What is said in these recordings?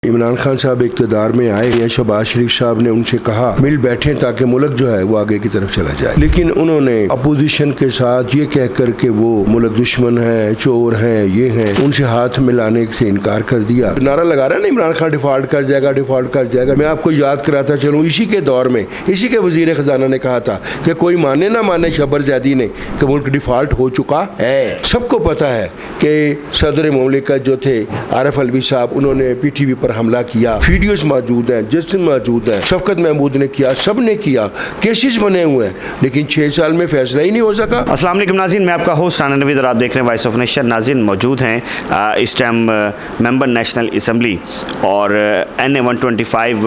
इमरान खान साहब इक़्तिदार में आए या शहबाज शरीफ साहब ने उनसे कहा मिल बैठे ताकि मुल्क जो है वो आगे की तरफ चला जाए, लेकिन उन्होंने अपोजिशन के साथ ये कह कर के वो मुल्क दुश्मन है, चोर हैं, ये हैं, उनसे हाथ मिलाने से इनकार कर दिया। नारा लगा रहा है ना इमरान खान डिफॉल्ट कर जाएगा, डिफॉल्ट कर जाएगा। मैं आपको याद कराता चलूँ, इसी के दौर में इसी के वजीर खजाना ने कहा था कि कोई माने ना माने शबर ज़ैदी ने कि मुल्क डिफॉल्ट हो चुका है। सबको पता है कि सदर मुमलिकत जो थे आरिफ अलवी साहब, उन्होंने PTV पर हमला किया, वीडियोस मौजूद हैं, जस्टिस मौजूद हैं, शफकत महमूद ने किया, सब ने किया, केसेस बने हुए हैं, लेकिन 6 साल में फैसला ही नहीं हो सका। अस्सलाम वालेकुम नाज़रीन, मैं आपका होस्ट राना नवीद और आप देख रहे हैं वॉइस ऑफ नेशन। नाज़रीन मौजूद हैं इस टाइम मेंबर नेशनल असम्बली और NA 125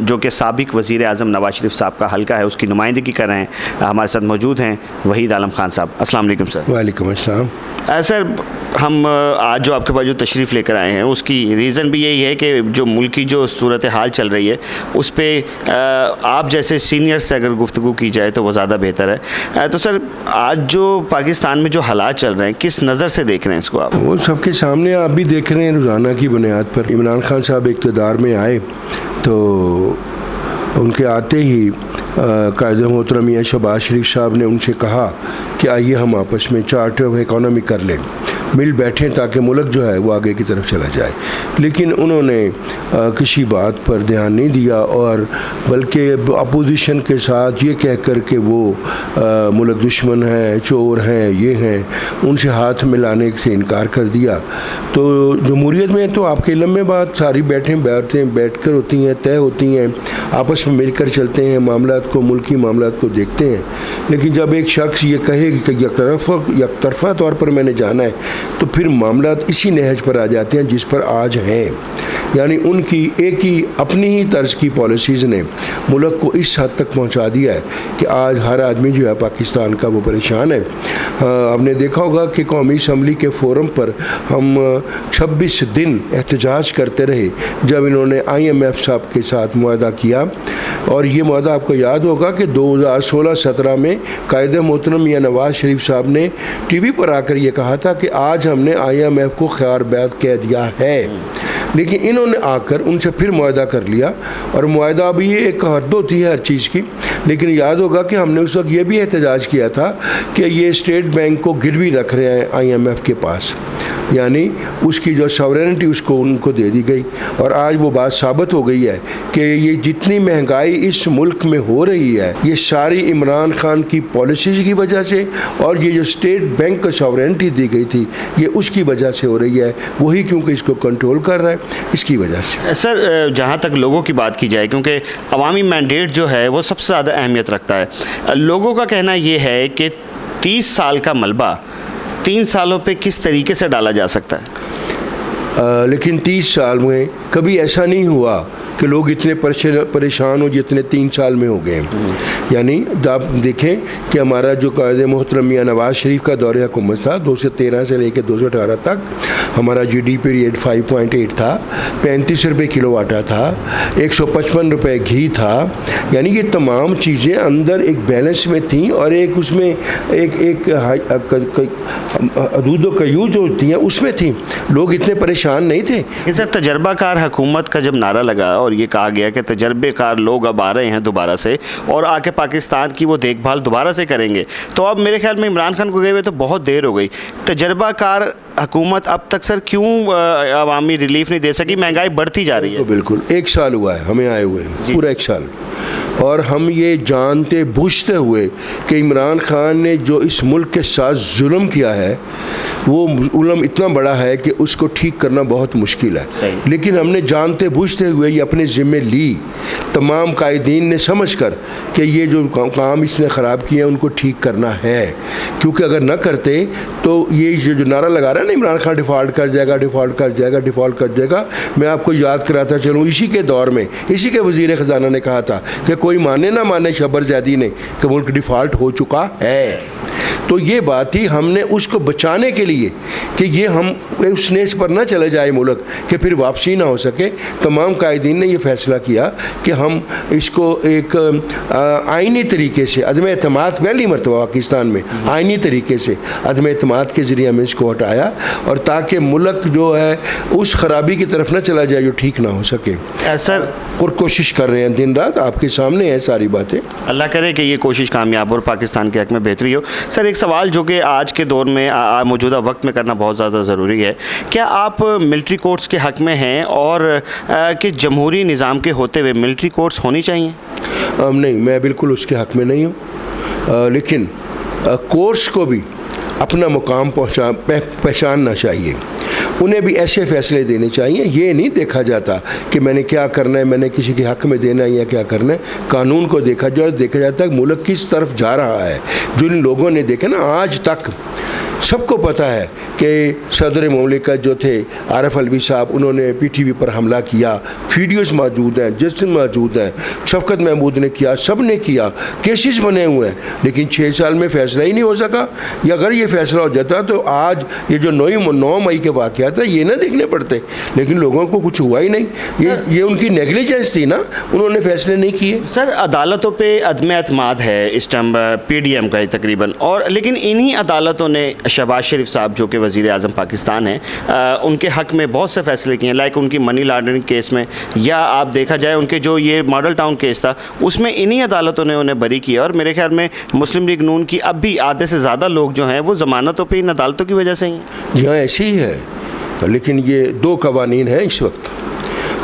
जो कि साबिक वज़ीर आज़म नवाज शरीफ साहब का हल्का है, उसकी नुमाइंदगी कर रहे हैं। हमारे साथ मौजूद हैं वहीद आलम खान साहब। अस्सलाम वालेकुम सर। वालेकुम अस्सलाम। सर, हम आज जो आपके पास जो तशरीफ़ लेकर आए हैं उसकी रीज़न भी यही है कि जो मुल्क की जो सूरत हाल चल रही है उस पर आप जैसे सीनियर से अगर गुफ्तगू की जाए तो वो ज़्यादा बेहतर है। तो सर, आज जो पाकिस्तान में जो हालात चल रहे हैं, किस नज़र से देख रहे हैं इसको आप? वो सबके सामने आप भी देख रहे हैं रोज़ाना की बुनियाद पर। इमरान खान साहब इक़्तिदार में आए तो उनके आते ही कायद मोहतरम मियां शहबाज शरीफ साहब ने उनसे कहा कि आइए हम आपस में चार्टर ऑफ इकोनॉमी कर लें, मिल बैठें ताकि मुल्क जो है वो आगे की तरफ चला जाए। लेकिन उन्होंने किसी बात पर ध्यान नहीं दिया और बल्कि अपोजिशन के साथ ये कह कर के वो मुल्क दुश्मन है, चोर हैं, ये हैं, उनसे हाथ मिलाने से इनकार कर दिया। तो जमहूरियत में तो आपके इल्म में बात सारी बैठ कर होती हैं, तय होती हैं, आपस में मिलकर चलते हैं, मामलात को, मुल्की मामलात को देखते हैं। लेकिन जब एक शख्स ये कहे कि यकतरफा तौर पर मैंने जाना है, तो फिर मामलात इसी नहज पर आ जाते हैं जिस पर आज हैं। यानी उनकी एक ही अपनी ही तर्ज की पॉलिसीज़ ने मुल्क को इस हद तक पहुंचा दिया है कि आज हर आदमी जो है पाकिस्तान का वो परेशान है। आपने देखा होगा कि कौमी असम्बली के फोरम पर हम 26 दिन एहतजाज करते रहे जब इन्होंने IMF साहब के साथ मुआहदा किया। और ये मुआहदा आपको याद होगा कि 2016-17 में कायद मोहतरम मियां नवाज शरीफ साहब ने TV पर आकर ये कहा था कि आज हमने IMF को ख़ैर बैत कह दिया है। लेकिन इन्होंने आकर उनसे फिर मुआहदा कर लिया और मुआहदा भी ये एक हद होती है हर चीज़ की। लेकिन याद होगा कि हमने उस वक्त ये भी एहतजाज किया था कि ये स्टेट बैंक को गिरवी रख रहे हैं IMF के पास, यानी उसकी जो सॉवरेनिटी उसको उनको दे दी गई। और आज वो बात साबित हो गई है कि ये जितनी महंगाई इस मुल्क में हो रही है, ये सारी इमरान खान की पॉलिसीज़ की वजह से, और ये जो स्टेट बैंक को सॉवरेनिटी दी गई थी ये उसकी वजह से हो रही है। वही क्योंकि इसको कंट्रोल कर रहा है, इसकी वजह से। सर, जहाँ तक लोगों की बात की जाए, क्योंकि अवामी मैंडेट जो है वो सबसे ज़्यादा अहमियत रखता है। लोगों का कहना ये है कि 30 साल का मलबा 3 सालों पे किस तरीके से डाला जा सकता है। लेकिन 30 साल में कभी ऐसा नहीं हुआ कि लोग इतने परेशान हो जितने 3 साल में हो गए। यानी आप देखें कि हमारा जो कायद मोहतरम मियां नवाज शरीफ का दौरे हुकूमत था, 2013 से लेकर 2018 तक हमारा GDP रेट 5.8 था, 35 रुपये किलो आटा था, 155 रुपये घी था। यानी ये तमाम चीज़ें अंदर एक बैलेंस में थीं और एक उसमें एक हदूद कयू जो होती हैं उसमें थी। लोग इतने परेशान नहीं थे। सर, तजर्बाकार हुकूमत का जब नारा लगा और ये कहा गया कि तजर्बेकार लोग अब आ रहे हैं दोबारा से और आके पाकिस्तान की वो देखभाल दोबारा से करेंगे, तो अब मेरे ख्याल में इमरान खान को गए हुए तो बहुत देर हो गई। तजर्बाकार हुकूमत अब तक सर क्यों अवामी रिलीफ नहीं दे सकी? महंगाई बढ़ती जा रही है। तो बिल्कुल 1 साल हुआ है हमें आए हुए, पूरा 1 साल, और हम ये जानते बूझते हुए कि इमरान खान ने जो इस मुल्क के साथ जुल्म किया है वो जुल्म इतना बड़ा है कि उसको ठीक करना बहुत मुश्किल है। लेकिन हमने जानते बूझते हुए ये अपने ज़िम्मे ली, तमाम कायदीन ने समझ कर कि ये जो काम इसने ख़राब किए हैं उनको ठीक करना है। क्योंकि अगर न करते तो ये जो नारा लगा रहा है ना इमरान खान डिफ़ॉल्ट कर जाएगा, डिफ़ॉल्ट कर जाएगा, डिफ़ॉल्ट कर जाएगा, मैं आपको याद कराता चलूँ, इसी के दौर में इसी के वज़ीर ख़जाना ने कहा था कि कोई माने ना माने शबर ज़ैदी ने कि मुल्क डिफ़ॉल्ट हो चुका है, तो ये बात ही हमने उसको बचाने के लिए कि ये हम उस नेस पर ना चले जाए मुल्क कि फिर वापसी ना हो सके, तमाम कायदीन ने ये फ़ैसला किया कि हम इसको एक आइनी तरीके से अदम एतमाद, पहली मरतबा पाकिस्तान में आइनी तरीके से अदम एतमाद के ज़रिए हमें इसको हटाया, और ताकि मुल्क जो है उस ख़राबी की तरफ ना चला जाए जो ठीक ना हो सके। सर, और कोशिश कर रहे हैं दिन रात, आपके सामने है सारी बातें। अल्लाह करे कि ये कोशिश कामयाब और पाकिस्तान के हक़ में बेहतरी हो। सर, एक सवाल जो कि आज के दौर में मौजूदा वक्त में करना बहुत ज़्यादा ज़रूरी है, क्या आप मिलिट्री कोर्ट्स के हक़ में हैं और कि जमहूरी निज़ाम के होते हुए मिलिट्री कोर्ट्स होनी चाहिए? नहीं, मैं बिल्कुल उसके हक़ में नहीं हूँ, लेकिन कोर्ट्स को भी अपना मुकाम पहचानना चाहिए, उन्हें भी ऐसे फ़ैसले देने चाहिए। ये नहीं देखा जाता कि मैंने क्या करना है, मैंने किसी के हक़ में देना है या क्या करना है। कानून को देखा जाता है मुल्क किस तरफ जा रहा है। जिन लोगों ने देखा ना, आज तक सबको पता है कि सदर मुमलिकत जो थे आरिफ अलवी साहब, उन्होंने PTV पर हमला किया, वीडियोस मौजूद हैं, जस्टिस मौजूद हैं, शफकत महमूद ने किया, सब ने किया, केसेस बने हुए हैं, लेकिन 6 साल में फ़ैसला ही नहीं हो सका। या अगर ये फ़ैसला हो जाता तो आज ये जो 9 मई के वाक़यात है ये ना देखने पड़ते, लेकिन लोगों को कुछ हुआ ही नहीं। ये उनकी नेगलिजेंस थी ना, उन्होंने फ़ैसले नहीं किए। सर, अदालतों पे अदम एतमाद है इस टाइम PDM का ही तकरीबन, और लेकिन इन्हीं अदालतों ने शहबाज शरीफ साहब जो कि वज़ीर आज़म पाकिस्तान हैं, उनके हक़ में बहुत से फ़ैसले किए हैं, लाइक उनकी मनी लॉन्ड्रिंग केस में, या आप देखा जाए उनके जो ये मॉडल टाउन केस था उसमें इन्हीं अदालतों ने उन्हें बरी किया। और मेरे ख्याल में मुस्लिम लीग नून की अब भी आधे से ज़्यादा लोग जो हैं वो ज़मानतों पर इन अदालतों की वजह से ही हैं। जी हाँ, ऐसे ही है, लेकिन ये 2 कवानीन हैं इस वक्त।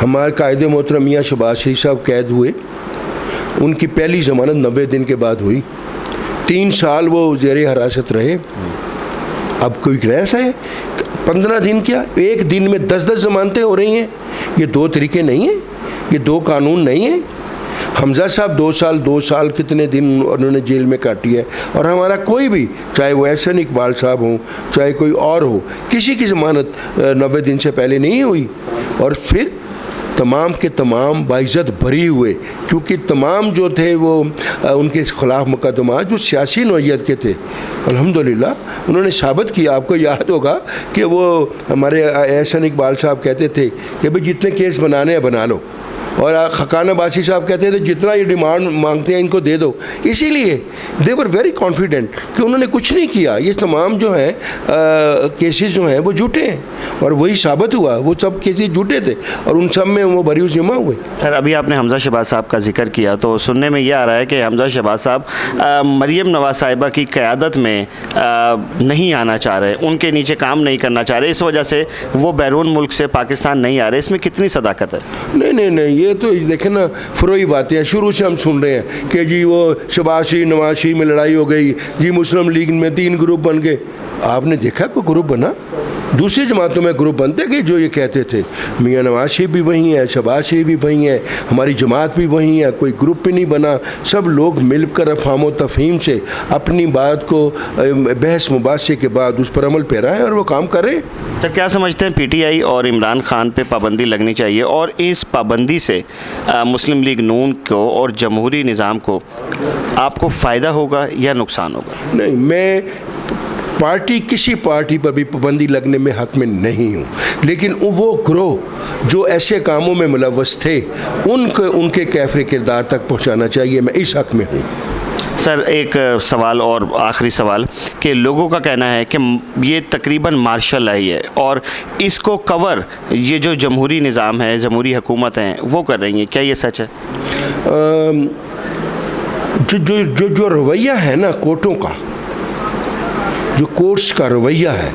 हमारे कायदे मोहतरम मियां शहबाज शरीफ साहब कैद हुए, उनकी पहली ज़मानत 90 दिन के बाद हुई, 3 साल वो ज़ेर हिरासत रहे। अब कोई कैसा है 15 दिन, क्या 1 दिन में 10-10 ज़मानतें हो रही हैं? ये 2 तरीके नहीं हैं, ये 2 कानून नहीं हैं। हमज़ा साहब 2 साल कितने दिन उन्होंने जेल में काटी है, और हमारा कोई भी, चाहे वो एहसन इकबाल साहब हों, चाहे कोई और हो, किसी की ज़मानत 90 दिन से पहले नहीं हुई। और फिर तमाम के तमाम बाइज़्ज़त बरी हुए, क्योंकि तमाम जो थे वो उनके ख़िलाफ़ मुकदमा जो सियासी नौइयत के थे, अल्हम्दुलिल्लाह उन्होंने साबित किया। आपको याद होगा कि वो हमारे एहसन इकबाल साहब कहते थे कि भाई जितने केस बनाने हैं बना लो, और खकान अब्बासी साहब कहते थे जितना ये डिमांड मांगते हैं इनको दे दो। इसीलिए दे वर वेरी कॉन्फिडेंट कि उन्होंने कुछ नहीं किया। ये तमाम जो हैं केसेस जो हैं वो झूठे हैं, और वही साबित हुआ, वो सब केसेस झूठे थे और उन सब में वो बरी जमा हुए। सर, अभी आपने हमज़ा शहबाज साहब का जिक्र किया, तो सुनने में ये आ रहा है कि हमज़ा शहबाज साहब मरीम नवाज़ साहिबा की क़यादत में नहीं आना चाह रहे, उनके नीचे काम नहीं करना चाह रहे, इस वजह से वो बैरून मुल्क से पाकिस्तान नहीं आ रहे। इसमें कितनी सदाकत है? नहीं, ये तो देखें ना, फरोई बातें हैं। शुरू से हम सुन रहे हैं कि जी वो शहबाज शरीफ नवाज शरीफ में लड़ाई हो गई, जी मुस्लिम लीग में 3 ग्रुप बन गए। आपने देखा कोई ग्रुप बना? दूसरी जमातों में ग्रुप बनते कि जो ये कहते थे मियां नवाज शरीफ भी वही है, शहबाज शरीफ भी वही है, हमारी जमात भी वही है, कोई ग्रुप भी नहीं बना। सब लोग मिलकर अफ़हाम व तफ़हीम से अपनी बात को बहस मुबासे के बाद उस पर अमल पैरा है और वो काम कर रहे हैं। तो क्या समझते हैं PTI और इमरान खान पे पाबंदी लगनी चाहिए, और इस पाबंदी से मुस्लिम लीग नून को और जमहूरी निज़ाम को आपको फ़ायदा होगा या नुकसान होगा? नहीं, मैं किसी पार्टी पर भी पाबंदी लगने में हक़ में नहीं हूँ, लेकिन वो ग्रोह जो ऐसे कामों में मुलव्वस थे उनके कैफ़रे किरदार तक पहुँचाना चाहिए, मैं इस हक़ में हूँ। सर, एक सवाल और आखिरी सवाल कि लोगों का कहना है कि ये तकरीबन मार्शल लाई है और इसको कवर ये जो जमहूरी निज़ाम है, जमहूरी हुकूमत हैं वो कर रही हैं, क्या ये सच है? जो रवैया है ना कोर्टों का, जो कोर्ट्स का रवैया है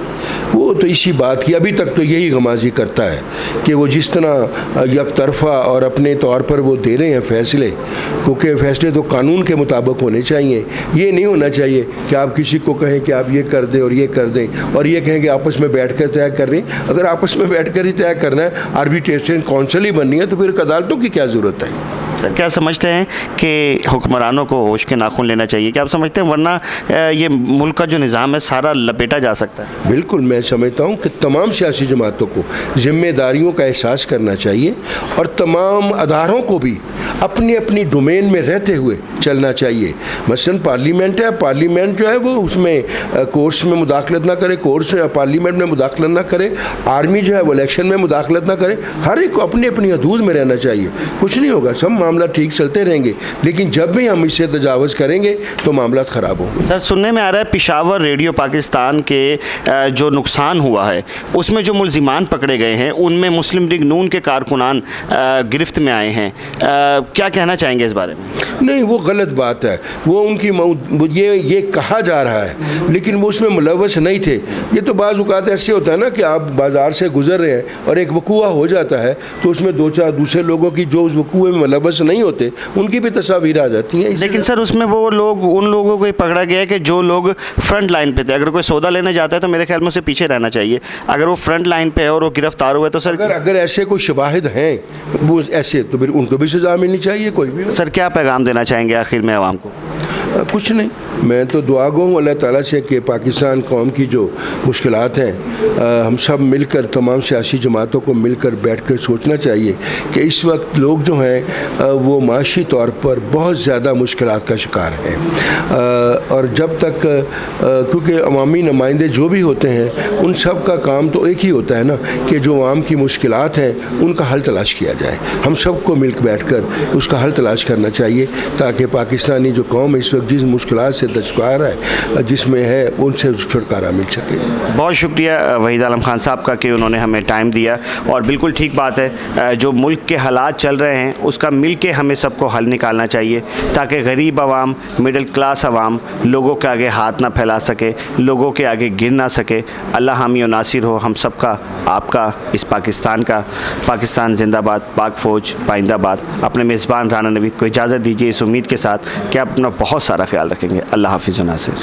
वो तो इसी बात की अभी तक तो यही गमाजी करता है कि वो जिस तरह यकतरफ़ा और अपने तौर पर वो दे रहे हैं फ़ैसले, क्योंकि फ़ैसले तो कानून के मुताबिक होने चाहिए। ये नहीं होना चाहिए कि आप किसी को कहें कि आप ये कर दें और ये कर दें और ये कहें कि आपस में बैठ कर तय कर रहे हैं। अगर आपस में बैठ कर ही तय करना है, आर्बिट्रेशन काउंसिल ही बननी है, तो फिर अदालतों की क्या ज़रूरत है? सर क्या समझते हैं कि हुक्मरानों को होश के नाखून लेना चाहिए? क्या आप समझते हैं वरना ये मुल्क का जो निज़ाम है सारा लपेटा जा सकता है? बिल्कुल, मैं समझता हूँ कि तमाम सियासी जमातों को जिम्मेदारियों का एहसास करना चाहिए और तमाम अदारों को भी अपनी अपनी डोमेन में रहते हुए चलना चाहिए। मसलन पार्लियामेंट है, पार्लियामेंट जो है वो उसमें कोर्ट्स में मुदाखलत ना करे, कोर्ट्स पार्लियामेंट में मुदाखलत ना करे, आर्मी जो है वो इलेक्शन में मुदाखलत ना करे। हर एक को अपनी अपनी हदूद में रहना चाहिए। कुछ नहीं होगा, सब मामला ठीक चलते रहेंगे, लेकिन जब भी हम इससे तजावज़ करेंगे तो मामला ख़राब होंगे। सर सुनने में आ रहा है पेशावर रेडियो पाकिस्तान के जो नुकसान हुआ है उसमें जो मुल्जिमान पकड़े गए हैं उनमें मुस्लिम लीग नून के कारकुनान गिरफ्त में आए हैं। क्या कहना चाहेंगे इस बारे में? नहीं, वो गलत बात है। वो उनकी ये कहा जा रहा है, लेकिन वो उसमें मुलव्वस नहीं थे। ये तो बाज़ औक़ात ऐसे होता है ना कि आप बाज़ार से गुजर रहे हैं और एक वकूआ हो जाता है तो उसमें दो चार दूसरे लोगों की जो उस वकूए में मुलव्वस नहीं होते उनकी भी तस्वीर आ जाती हैं। लेकिन सर उसमें वो लोग उन लोगों को ही पकड़ा गया है कि जो लोग फ्रंट लाइन पे थे। अगर कोई सौदा लेने जाता है तो मेरे ख्याल में उसे पीछे रहना चाहिए। अगर वो फ्रंट लाइन पे है और वो गिरफ्तार हुए तो सर अगर ऐसे कोई शवाहिद हैं वो ऐसे, तो फिर उनको भी सज़ा मिलनी चाहिए। कोई भी सर क्या पैगाम देना चाहेंगे आखिर में आवाम को? कुछ नहीं, मैं तो दुआ गो हूँ अल्लाह ताला से कि पाकिस्तान कौम की जो मुश्किलात हैं हम सब मिलकर, तमाम सियासी जमातों को मिलकर बैठकर सोचना चाहिए कि इस वक्त लोग जो हैं वो माशी तौर पर बहुत ज़्यादा मुश्किलात का शिकार हैं। और जब तक क्योंकि अवामी नुमाइंदे जो भी होते हैं उन सब का काम तो एक ही होता है ना कि जो आवाम की मुश्किलात हैं उनका हल तलाश किया जाए। हम सबको मिलकर बैठकर उसका हल तलाश करना चाहिए ताकि पाकिस्तानी जो कौम इस वक्त जिस मुश्किलात से दशवार है, जिसमें है, उनसे छुटकारा मिल सके। बहुत शुक्रिया वहीद आलम खान साहब का कि उन्होंने हमें टाइम दिया। और बिल्कुल ठीक बात है, जो मुल्क के हालात चल रहे हैं उसका मिल के हमें सबको हल निकालना चाहिए ताकि गरीब आवाम, मिडिल क्लास आवाम लोगों के आगे हाथ ना फैला सके, लोगों के आगे गिर ना सके। अल्लाह हामी और नासिर हो हम सबका, आपका, इस पाकिस्तान का। पाकिस्तान जिंदाबाद, पाक फ़ौज पाइंदाबाद। अपने मेज़बान राना नवीद को इजाज़त दीजिए इस उम्मीद के साथ कि आप अपना बहुत सारा ख्याल रखेंगे। अल्लाह हाफ़िज़ व नासिर।